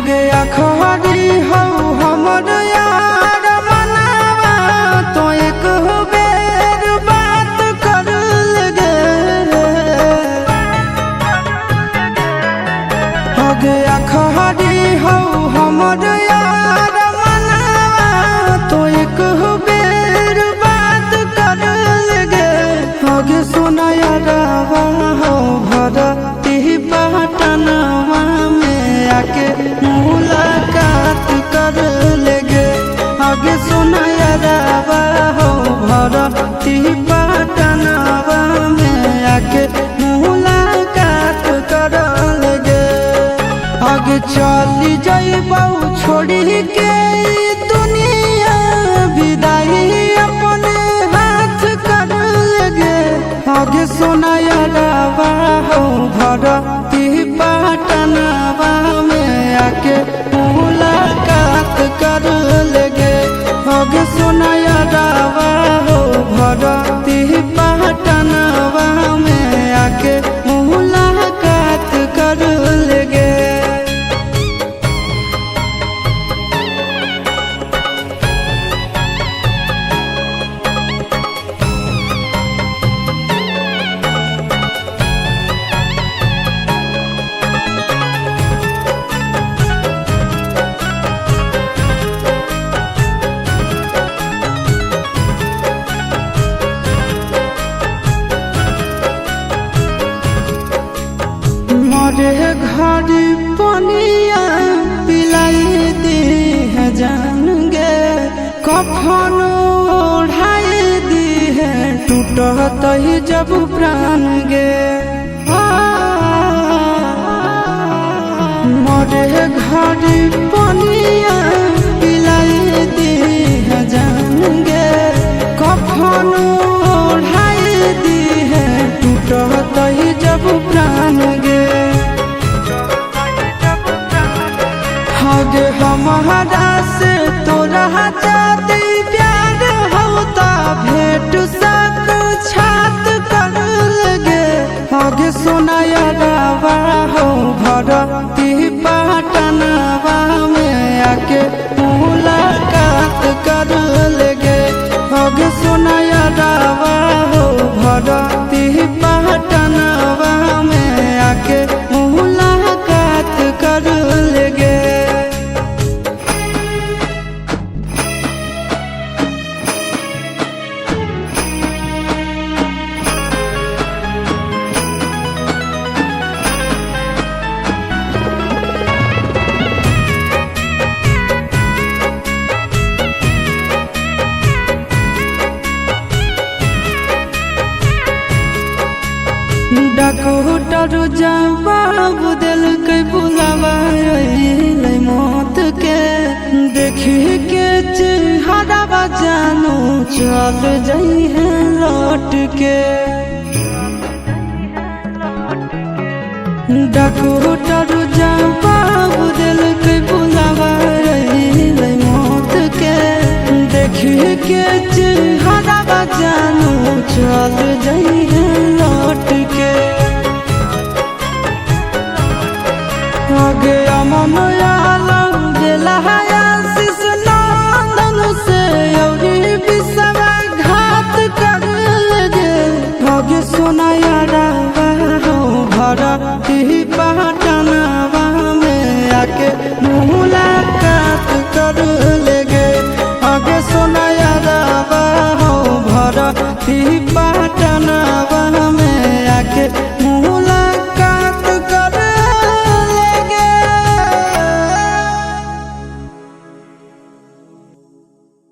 गया खरी हो हमर यार मनावा तो एक बेर बात कर लगे। हो गया खरी हो हमर यार मनावा तो एक बेर बात कर लगे। हो गे सोना यारवा हो भरती पटनवा में आके मुलाकात कर लेगे। आगे सुना यारवा हो भरती पटनवा में आके मुलाकात कर लेगे। आगे चली जाइबौ छोड़ी के दुनिया विदाई अपने हाथ कर लेगे। आगे सुना यारवा हो भरती पटनवा में आके मुलाकात कर लेगे। आगे सुना यारवा हो भरती पटनवा में आके मुलाकात कर लेगे। मरे घर पनिया पिलाई दी है जान गे। कफन ओढ़ाई दी है टूटत ही जब प्राण गे। मरे घर पनिया पिलाई दी है जान गे। कफन ओढ़ाई दी है टूटत ही जब प्राण गे। आगे हमारा से तोरा जाती प्यार होता भेंट साक्षात कर लगे। आगे सोना यारवा हो भरती पटनवा में आके मुलाकात कर लेगे। आगे सोना यारवा हो भरती पटनवा में आके मुलाकात कर लेगे। डॉक्टर जवाब दिल के बुलावा मौत के। देखी के चेहरा जानू चल जाई है लौट के। डॉक्टर जवाब दिल के बुलावा मौत के। देखी के चेहरा जानू चल जाई है लौट के। आगे अमन आलम गेला आशीष नंदन से औरी विश्वासघात कर लगे। आगे सोना यारवा हो भरती पटनवा में आके मुलाकात कर लेगे। आगे सोना यारवा हो भरती